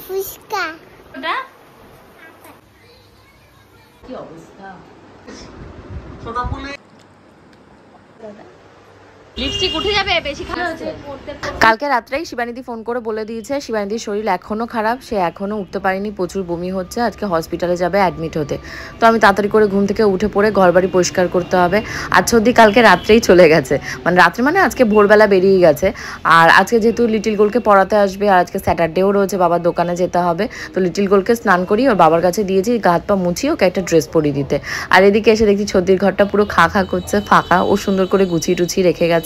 ফুচকা ওটা কি অবস্থা ছোট পুলে লিপস্টিক উঠে যাবে বেশি খারাপ হচ্ছে। কালকে রাত্রেই শিবানীদি ফোন করে বলে দিয়েছে শিবানীদির শরীর এখনও খারাপ, সে এখনও উঠতে পারেনি, প্রচুর বমি হচ্ছে, আজকে হসপিটালে যাবে অ্যাডমিট হতে। তো আমি তাড়াতাড়ি করে ঘুম থেকে উঠে পড়ে ঘর বাড়ি পরিষ্কার করতে হবে। আর সর্দি কালকে রাত্রেই চলে গেছে, মানে রাত্রে মানে আজকে ভোরবেলা বেরিয়ে গেছে। আর আজকে যেহেতু লিটিল গোলকে পড়াতে আসবে আর আজকে স্যাটারডেও রয়েছে, বাবার দোকানে যেতে হবে, তো লিটিল গোলকে স্নান করি ওর বাবার কাছে দিয়েছি গা হাত পা মুছিয়ে ওকে একটা ড্রেস পরিয়ে দিতে। আর এদিকে এসে দেখছি সর্দির ঘরটা পুরো খা খা করছে, ফাঁকা, ও সুন্দর করে গুছিয়ে টুছিয়ে রেখে গেছে।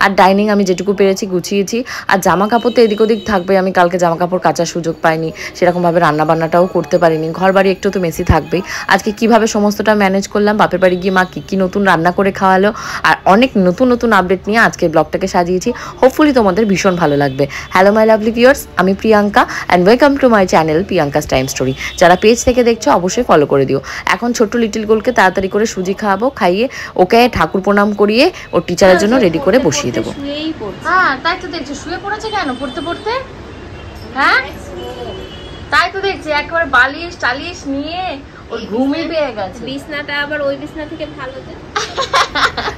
আর ডাইনিং আমি যেটুকু পেরেছি গুছিয়েছি। আর জামা কাপড় তো এদিক ওদিক থাকবে, আমি কালকে জামা কাপড় কাচার সুযোগ পাইনি, সেরকমভাবে রান্নাবান্নাটাও করতে পারিনি, ঘর বাড়ি একটু তো মেসি থাকবেই। আজকে কিভাবে সমস্তটা ম্যানেজ করলাম, বাপের বাড়ি গিয়ে মা কী নতুন রান্না করে খাওয়ালো, আর অনেক নতুন নতুন আপডেট নিয়ে আজকে ব্লগটাকে সাজিয়েছি। হোপফুলি তোমাদের ভীষণ ভালো লাগবে। হ্যালো মাই লাভলি ভিউয়ার্স, আমি Priyanka and welcome to my channel Priyanka's time story. যারা পেজ থেকে দেখছো অবশ্যই ফলো করে দিও। এখন ছোট্ট লিটিল গোলকে তাড়াতাড়ি করে সুজি খাওয়াবো, খাইয়ে ওকে ঠাকুর প্রণাম করিয়ে ওর টিচারের জন্য রেডি করে বসিয়ে দেবো। হ্যাঁ তাই তো দেখছি, শুয়ে পড়েছে কেন পড়তে পড়তে? হ্যাঁ তাই তো দেখছি, একেবারে বালিশ টালিশ নিয়ে ওর ঘুমই পেয়ে গেছে। বিছনাটা আবার ওই বিছনা থেকে ভালো যে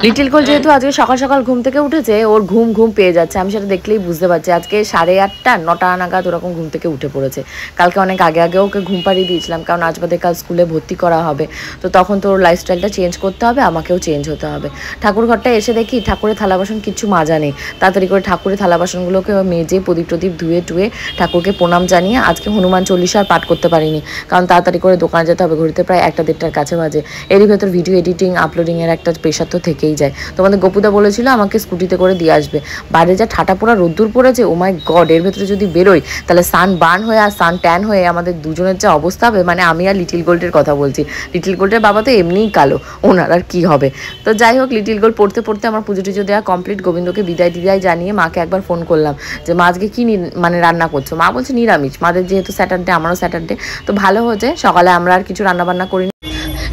লিটিল গোল যেহেতু আজকে সকাল সকাল ঘুম থেকে উঠেছে, ওর ঘুম পেয়ে যাচ্ছে, আমি সেটা দেখলেই বুঝতে পারছি। আজকে 8:30 9টা নাগাদ ওরকম ঘুম থেকে উঠে পড়েছে। কালকে অনেক আগে ওকে ঘুম পাড়িয়ে দিয়েছিলাম, কারণ আজ বাদে কাল স্কুলে ভর্তি করা হবে, তো তখন তো ওর লাইফস্টাইলটা চেঞ্জ করতে হবে, আমাকেও চেঞ্জ হতে হবে। ঠাকুর ঘরটা এসে দেখি ঠাকুরের থালা বাসন কিছু মাজা নেই, তাড়াতাড়ি করে ঠাকুরের থালা বাসনগুলোকে মেজে প্রদীপ টদীপ ধুয়ে টুয়ে ঠাকুরকে প্রণাম জানিয়ে আজকে হনুমান চল্লিশা আর পাঠ করতে পারিনি, কারণ তাড়াতাড়ি করে দোকানে যেতে হবে, ঘড়িতে প্রায় 1টা-1:30টার কাছে বাজে। এরই ভেতর ভিডিও এডিটিং আপলোডিংয়ের একটা প্রেশার তো থেকেই যায়। তোমাদের গপুদা বলেছিল আমাকে স্কুটিতে করে দিয়ে আসবে, বাইরে যা ঠাটা পোড়া রোদ্দুর পড়েছে, ও মাই গড, এর ভেতরে যদি বেরোই তাহলে সান বার্ন হয়ে আর সান ট্যান হয়ে আমাদের দুজনের যা অবস্থা হবে, মানে আমি আর লিটিল গোল্ডের কথা বলছি, লিটিল গোল্ডের বাবা তো এমনিই কালো, ওনার আর কি হবে। তো যাই হোক, লিটিল গোল্ড পড়তে পড়তে আমার পুজো টুজো দেওয়া কমপ্লিট, গোবিন্দকে বিদায় জানিয়ে মাকে একবার ফোন করলাম যে মা আজকে কী মানে রান্না করছো। মা বলছে নিরামিষ, মাদের যেহেতু স্যাটারডে আমারও স্যাটারডে, তো ভালো হচ্ছে সকালে আমরা আর কিছু রান্নাবান্না করিনি।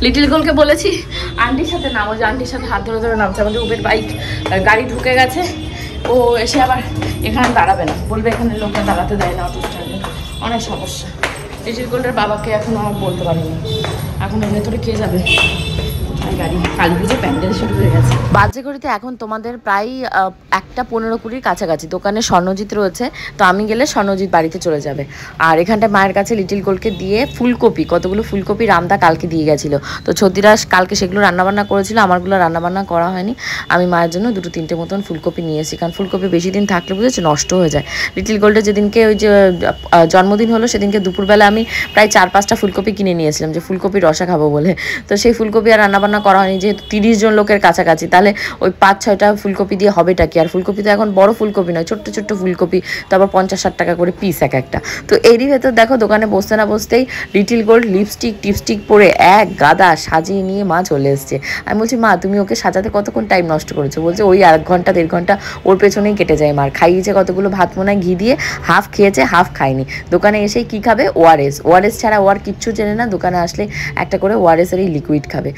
লিটিল গোলকে বলেছি আন্টির সাথে নামো, যে আন্টির সাথে হাত ধরে ধরে নামছে, আমাদের উবের বাইক গাড়ি ঢুকে গেছে, ও এসে আবার এখানে দাঁড়াবে না, বলবে এখানে লোকটা দাঁড়াতে দেয় না, অটো স্ট্যান্ডে অনেক সমস্যা। লিটিল গোল্ডের বাবাকে এখন আমার বলতে পারিনি, এখন এর ভেতরে কে যাবে, গাড়ি কালী পুজো প্যান্ডেল শুরু হয়ে গেছে। বাজে ঘড়িতে এখন তোমাদের প্রায় 1:15 কাছাকাছি। দোকানে স্বর্ণজিৎ রয়েছে, তো আমি গেলে স্বর্ণজিৎ বাড়িতে চলে যাবে। আর এখানটায় মায়ের কাছে লিটিল গোলকে দিয়ে ফুলকপি, কতগুলো ফুলকপি রামদা কালকে দিয়ে গেছিলো, তো ছদিরা কালকে সেগুলো রান্নাবান্না করেছিল, আমারগুলো রান্নাবান্না করা হয়নি। আমি মায়ের জন্য 2-3টে মতন ফুলকপি নিয়েছি, কারণ ফুলকপি বেশি দিন থাকলে বুঝেছে নষ্ট হয়ে যায়। লিটিল গোল্ডের যেদিনকে ওই যে জন্মদিন হলো সেদিনকে দুপুরবেলা আমি প্রায় 4-5টা ফুলকপি কিনে নিয়েছিলাম, যে ফুলকপির রসা খাবো বলে, তো সেই ফুলকপি আর রান্নাবান্না করা হয়নি, যেহেতু 30 জন লোকের কাছাকাছি, তাহলে ওই 5-6টা ফুলকপি দিয়ে হবেটা কি। আর ফুলকপি তো এখন বড় ফুলকপি নয়, ছোট্ট ছোট্ট ফুলকপি, তারপর 50-60 টাকা করে পিস এক একটা। তো এরই ভেতর দেখো দোকানে বসতে না বসতেই লিটিল গোল্ড টিপস্টিক পরে এক গাদা সাজিয়ে নিয়ে মা চলে এসছে। আমি বলছি মা তুমি ওকে সাজাতে কতক্ষণ টাইম নষ্ট করেছো? বলছে ওই 1 ঘন্টা 1.5 ঘন্টা ওর পেছনেই কেটে যায়। মার খাইয়েছে কতগুলো ভাত মোনায় ঘি দিয়ে, হাফ খেয়েছে হাফ খায়নি। দোকানে এসেই কি খাবে? ওআরএস ছাড়া ও আর কিচ্ছু চেনে না, দোকানে আসলে একটা করে ওআরএস এর লিকুইড খাবে।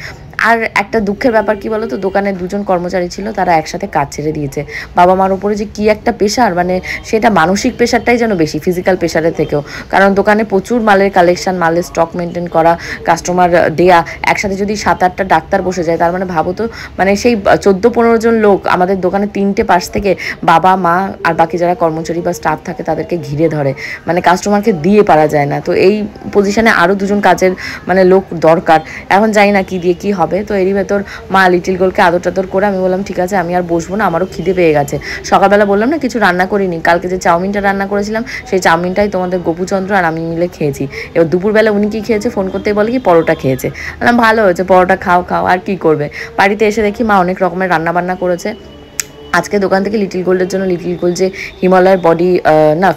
আর একটা দুঃখের ব্যাপার কি বলো তো, দোকানে 2জন কর্মচারী ছিল, তারা একসাথে কাজ ছেড়ে দিয়েছে। বাবা মার উপরে যে কি একটা প্রেশার, মানে সেটা মানসিক প্রেশারটাই যেন বেশি ফিজিক্যাল প্রেশারের থেকেও, কারণ দোকানে প্রচুর মালের কালেকশন, মালের স্টক মেনটেন করা, কাস্টমার দেয়া, একসাথে যদি 7-8টা ডাক্তার বসে যায়, তার মানে ভাবো তো, মানে সেই 14-15 জন লোক আমাদের দোকানে 3টে পাশ থেকে বাবা মা আর বাকি যারা কর্মচারী বা স্টাফ থাকে তাদেরকে ঘিরে ধরে, মানে কাস্টমারকে দিয়ে পারা যায় না। তো এই পজিশনে আরও 2জন কাজের মানে লোক দরকার, এখন জানি না কি দিয়ে কি হবে। তো এরই ভেতর মা লিটিল গোলকে আদর টাদর করে আমি বললাম ঠিক আছে আমি আর বসবো না, আমারও খিদে পেয়ে গেছে। সকালবেলা বললাম না কিছু রান্না করিনি, কালকে যে চাউমিনটা রান্না করেছিলাম সেই চাউমিনটাই তোমাদের গোপুচন্দ্র আর আমি মিলে খেয়েছি। এবার দুপুরবেলা উনি কি খেয়েছে, ফোন করতেই বলে কি পরোটা খেয়েছে। বললাম ভালো হয়েছে, পরোটা খাও আর কি করবে। বাড়িতে এসে দেখি মা অনেক রকমের রান্নাবান্না করেছে। আজকে দোকান থেকে লিটিল গোল্ডের জন্য লিটিল গোল্ড যে হিমালয়ের বডি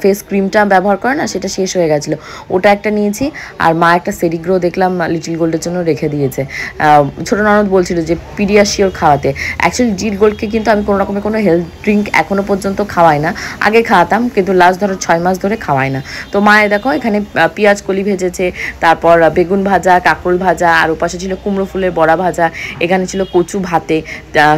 ফেস ক্রিমটা ব্যবহার করে না, সেটা শেষ হয়ে গেছিলো, ওটা একটা নিয়েছি। আর মা একটা সেরিগ্রো দেখলাম লিটিল গোল্ডের জন্য রেখে দিয়েছে। ছোটো ননদ বলছিল যে পিডিয়াশিওর খাওয়াতে। অ্যাকচুয়ালি লিটিল গোল্ডকে কিন্তু আমি কোনো রকমের কোনো হেলথ ড্রিঙ্ক এখনও পর্যন্ত খাওয়াই না, আগে খাওয়াতাম কিন্তু লাস্ট ধরো 6 মাস ধরে খাওয়াই না। তো মায়ে দেখো এখানে পেঁয়াজ কলি ভেজেছে, তারপর বেগুন ভাজা, কাঁকরোল ভাজা, আর ওপাশে ছিল কুমড়ো ফুলের বড়া ভাজা, এখানে ছিল কচু ভাতে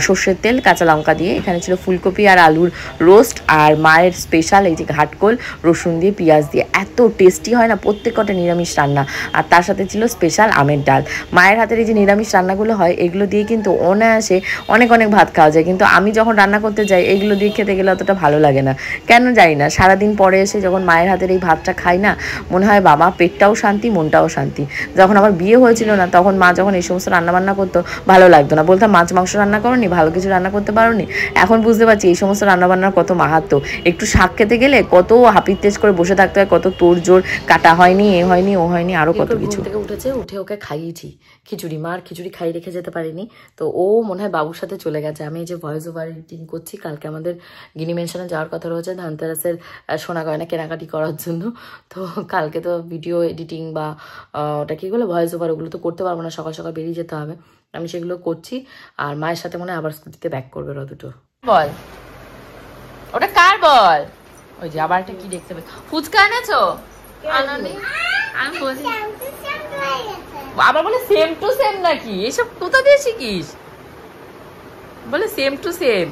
সর্ষের তেল কাঁচা লঙ্কা দিয়ে, এখানে ছিল ছিল ফুলকপি আর আলুর রোস্ট, আর মায়ের স্পেশাল এই যে ঘাটকোল রসুন দিয়ে পেঁয়াজ দিয়ে, এত টেস্টি হয় না প্রত্যেক কটা নিরামিষ রান্না। আর তার সাথে ছিল স্পেশাল আমের ডাল। মায়ের হাতের এই যে নিরামিষ রান্নাগুলো হয় এগুলো দিয়ে কিন্তু অনায়াসে অনেক অনেক ভাত খাওয়া যায়, কিন্তু আমি যখন রান্না করতে যাই এগুলো দিয়ে খেতে গেলে অতটা ভালো লাগে না, কেন জানি না। সারাদিন পরে এসে যখন মায়ের হাতের এই ভাতটা খাই না, মনে হয় বাবা পেটটাও শান্তি মনটাও শান্তি। যখন আমার বিয়ে হয়েছিল না তখন মা যখন এই সমস্ত রান্নাবান্না করতো ভালো লাগতো না, বলতাম মাছ মাংস রান্না করোনি, ভালো কিছু রান্না করতে পারোনি। এখন বুঝতে পারছি এই সমস্ত রান্নাবান্নার কত মাহাত্ম্য। একটু শাক খেতে গেলে কত হাপির তেজ করে বসে থাকতে হয়, কত তোড়জোড়, কাটা হয়নি, এ হয়নি, ও হয়নি, আরও কত কিছু। থেকে উঠেছে, উঠে ওকে খাইয়েছি খিচুড়ি। মার খিচুড়ি খাইয়ে রেখে যেতে পারিনি, তো ও মনে হয় বাবুর সাথে চলে গেছে। আমি এই যে ভয়েস ওভার এডিটিং করছি, কালকে আমাদের গিনি মেনশনে যাওয়ার কথা রয়েছে ধানতেরাসের সোনা গয়না কেনাকাটি করার জন্য। তো কালকে তো ভিডিও এডিটিং বা ওটা কী বলে ভয়েস ওভার, ওগুলো তো করতে পারবো না, সকাল সকাল বেরিয়ে যেতে হবে। আমি সেগুলো করছি, আর মায়ের সাথে মনে হয় আবার স্কুটিতে ব্যাক করবে দুটো। বল ওটা কার বল? ওই যে আবার একটা কি দেখতে পাই, ফুচকা এনেছো? আনানি আমি বলি আবার বলে সেম টু সেম নাকি, এসব কোথা দিয়ে শিখিস? বলে সেম টু সেম।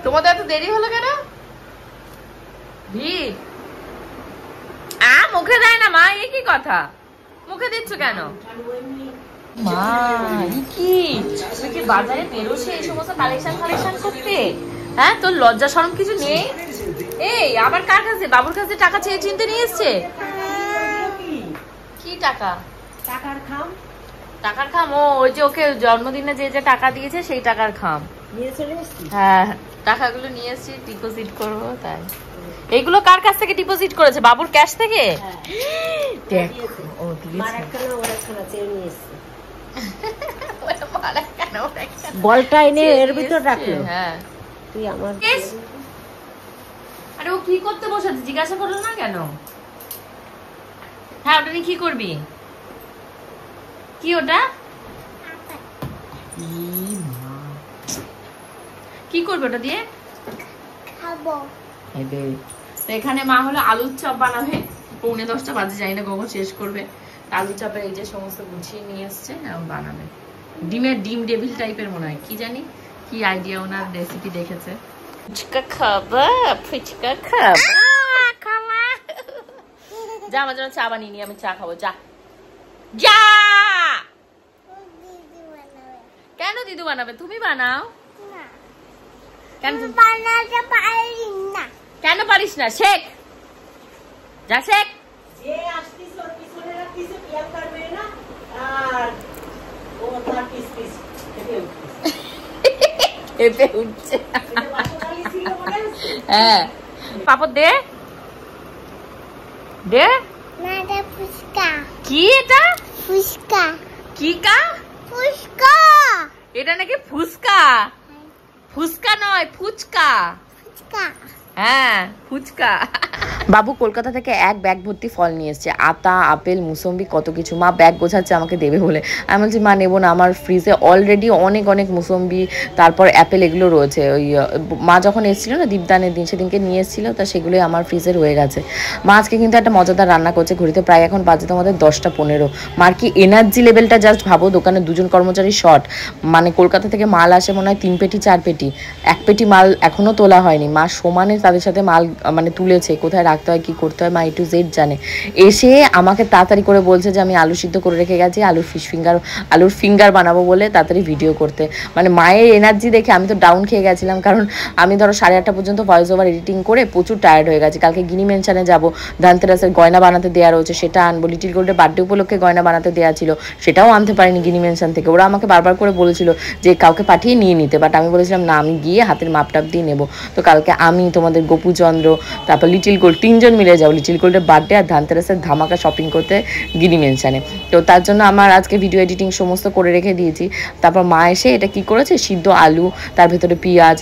তোমাদের এত দেরি হলো কেন? ভিড় মুখে দেয় না মা, এ কি কথা? মুখে দিচ্ছ কেন মা? কি তুই কি বাজারে বেরোছে এই সমস্ত কালেকশন করতে? হ্যাঁ, তোর লজ্জা শরম কিছু নেই? এই আবার কার কাছে? বাবুর কাছে টাকা চেয়ে চিনতে নিয়ে এসছে। কি টাকা? টাকার খাম। টাকার খাম? ও ওই যে ওকে জন্মদিনে যে যে টাকা দিয়েছে সেই টাকার খাম নিয়ে চলে এসেছি। হ্যাঁ, টাকাগুলো নিয়ে এসেছি, ডিপোজিট করবো তাই। এইগুলো কার কাছ থেকে ডিপোজিট করেছে? বাবুর ক্যাশ থেকে? দেখো ও দিয়েছে। বলটা এনে এর ভিতর রাখলো। হ্যাঁ, তুই আমার আরে ও কি করতে বসেছে জিজ্ঞাসা করলো না কেন? হ্যাঁ, ওটা নিয়ে কি করবি? কি ওটা? কি করবে ওটা দিয়ে? খাবো। এখানে মা হলো আলুর চপ বানাবে, 9:45 বাজে, যাই না কখন শেষ করবে। আলু চপের এই যে সমস্ত গুছিয়ে নিয়ে এসছে, বানাবে। ডিম ডেভিল টাইপের মনে হয়, কি জানি কি আইডিয়া, ওনার রেসিপি দেখেছে। ফুচকা খাবা? ফুচকা খাবা? যা আমার জন্য চা বানিয়ে নি, আমি চা খাবো। যা যা। কেন দিদু বানাবে? তুমি বানাও। কেন বানাতে পারিস না? কেন পারিস না? শেখ, যা শেখ। যে আসতিস ওর পিছনে রাখিস বিয়ার করবে না, আর ও তার পিস পিস এতে উঠছে। হ্যাঁ, পাপড় দে দে। না, এটা ফুচকা। কি এটা? ফুচকা। কি কা? ফুচকা। এটা নাকি ফুচকা? ফুচকা নয়, ফুচকা। ফুচকা। হ্যাঁ, ফুচকা। বাবু কলকাতা থেকে এক ব্যাগ ভর্তি ফল নিয়ে এসছে, আতা, আপেল, মুসম্বি, কত কিছু। মা ব্যাগ গোছাচ্ছে আমাকে দেবে বলে। আমি বলছি মা নেবো না, আমার ফ্রিজে অলরেডি অনেক অনেক মুসম্বি, তারপর অ্যাপেল এগুলো রয়েছে। ওই মা যখন এসেছিলো না দীপদানের দিন, সেদিনকে নিয়ে এসেছিলো, তা সেগুলোই আমার ফ্রিজে রয়ে গেছে। মা আজকে কিন্তু একটা মজাদার রান্না করছে। ঘড়িতে প্রায় এখন বাজে তোমাদের 10:15। মার কি এনার্জি লেভেলটা জাস্ট ভাবো। দোকানে 2জন কর্মচারী শর্ট, মানে কলকাতা থেকে মাল আসে মনে হয় 3 পেটি 4 পেটি, 1 পেটি মাল এখনো তোলা হয়নি। মা সমানে তাদের সাথে মাল মানে তুলেছে, কোথায় রাখতে হয় কি করতে হয় মা A to Z জানে। এসে আমাকে তাড়াতাড়ি করে বলছে যে আমি আলু সিদ্ধ করে রেখে গেছি, আলুর ফিঙ্গার বানাবো বলে তাড়াতাড়ি ভিডিও করতে। মানে মায়ের এনার্জি দেখে আমি তো ডাউন খেয়ে গেছিলাম, কারণ আমি ধরো 8:30 পর্যন্ত ভয়েস ওভার এডিটিং করে প্রচুর টায়ার্ড হয়ে গেছি। কালকে গিনি মেনশনে যাবো, ধানতেরাসের গয়না বানাতে দেওয়া রয়েছে, সেটা আনবো। লিটিল গোল্ডের বার্থডে উপলক্ষে গয়না বানাতে দেওয়া ছিল, সেটাও আনতে পারিনি গিনি মেনশন থেকে। ওরা আমাকে বারবার করে বলেছিল যে কাউকে পাঠিয়ে নিয়ে নিতে, বাট আমি বলেছিলাম না, আমি গিয়ে হাতের মাপটাপ দিয়ে নেবো। তো কালকে আমি, তোমাদের গোপুচন্দ্র, তারপর লিটিল গোল্ড, 3জন মিলে যাবো লিটিল গোল্ডের বার্থডে আর ধানতেরাসের ধামাকা শপিং করতে গিনি মেনশনে। তো তার জন্য আমার আজকে ভিডিও এডিটিং সমস্ত করে রেখে দিয়েছি। তারপর মা এসে এটা কি করেছে, সিদ্ধ আলু, তার ভেতরে পেঁয়াজ,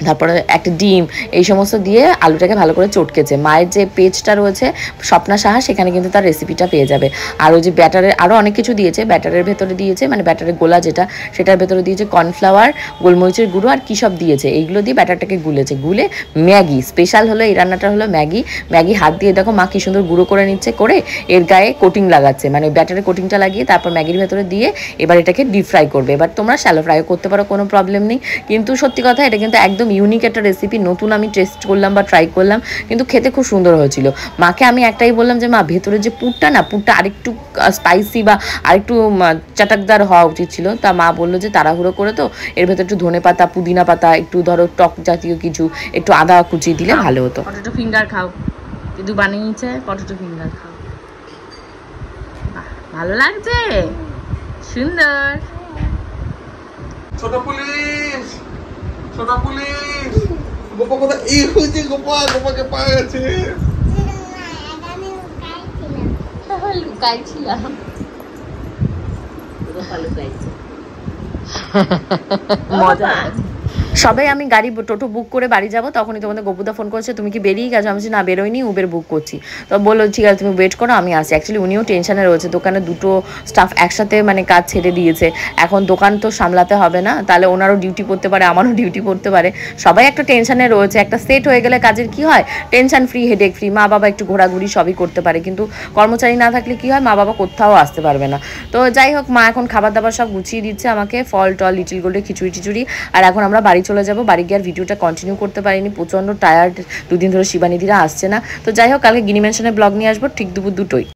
তারপরে একটা ডিম এই সমস্ত দিয়ে আলুটাকে ভালো করে চটকেছে। মায়ের যে পেজটা রয়েছে স্বপ্না সাহা, সেখানে কিন্তু তার রেসিপিটা পেয়ে যাবে। আর ওই যে ব্যাটারের আরও অনেক কিছু দিয়েছে, ব্যাটারের ভেতরে দিয়েছে মানে ব্যাটারের গোলা যেটা, সেটার ভেতরে দিয়েছে কর্নফ্লাওয়ার, গোলমরিচের গুঁড়ো আর কী সব দিয়েছে, এইগুলো দিয়ে ব্যাটারটাকে গুলেছে। গুলে ম্যাগি স্পেশাল হলো এই রান্নাটা হলো ম্যাগি হাত দিয়ে দেখো মা কী সুন্দর গুঁড়ো করে নিচ্ছে, করে এর গায়ে কোটিং লাগাচ্ছে, মানে ব্যাটারের কোটিংটা লাগিয়ে তারপর ম্যাগির ভেতরে দিয়ে এবার এটাকে ডিপ ফ্রাই করবে। এবার তোমরা শ্যালো ফ্রাইও করতে পারো, কোনো প্রবলেম নেই। কিন্তু সত্যি কথা এটা কিন্তু একদম ইউনিক একটা রেসিপি, নতুন আমি টেস্ট করলাম বা ট্রাই করলাম, কিন্তু খেতে খুব সুন্দর হয়েছিল। মাকে আমি একটাই বললাম যে মা ভেতরে যে পুরটা না, পুরটা আরেকটু স্পাইসি বা আরেকটু চাটাকদার হওয়া উচিত ছিল। তা মা বললো যে তাড়াহুড়ো করে তো এর ভেতরে একটু ধনে পাতা, পুদিনা পাতা, একটু ধরো টক জাতীয় কিছু, একটু আদা কুচি দিলে ভালো হতো। পটেটো ফিঙ্গার খাও, দিদু বানিয়েছে পটেটো ফিঙ্গার খাও। ভালো লাগছে, সুন্দর। ছোট পুলিশ, ছোট পুলিশ, গোপা কোথায়? এই হয়েছে গোপা, গোপাকে পাওয়া গেছে। লুকাইছিলাম। মজা। সবাই আমি গাড়ি টোটো বুক করে বাড়ি যাবো, তখনই তোমাদের গপুদা ফোন করছে তুমি কি বেরিয়ে গেছো? আমি বলছি না বেরোয়নি, উবের বুক করছি। তো বললো ঠিক আছে তুমি ওয়েট করো আমি আসি। অ্যাকচুয়ালি উনিও টেনশনে রয়েছে, দোকানে দুটো স্টাফ একসাথে মানে কাজ ছেড়ে দিয়েছে, এখন দোকান তো সামলাতে হবে না, তাহলে ওনারও ডিউটি পড়তে পারে, আমারও ডিউটি পড়তে পারে, সবাই একটা টেনশনে রয়েছে। একটা সেট হয়ে গেলে কাজের কি হয়, টেনশন ফ্রি, হেডেক ফ্রি, মা বাবা একটু ঘোরাঘুরি সবই করতে পারে, কিন্তু কর্মচারী না থাকলে কি হয়, মা বাবা কোথাও আসতে পারবে না। তো যাই হোক, মা এখন খাবার দাবার সব গুছিয়ে দিচ্ছে আমাকে, ফল টল, লিটিল গোল্ডের খিচুড়ি টিচুড়ি। আর এখন আমরা বাড়ি চলে যাবো। বাড়ি গিয়ে আর ভিডিওটা কন্টিনিউ করতে পারিনি, প্রচণ্ড টায়ার্ড, দুদিন ধরে শিবানিদিরা আসছে না। তো যাই হোক, কালকে গিনি ম্যানশনের ব্লগ নিয়ে আসবো ঠিক দুপুর 2টোয়।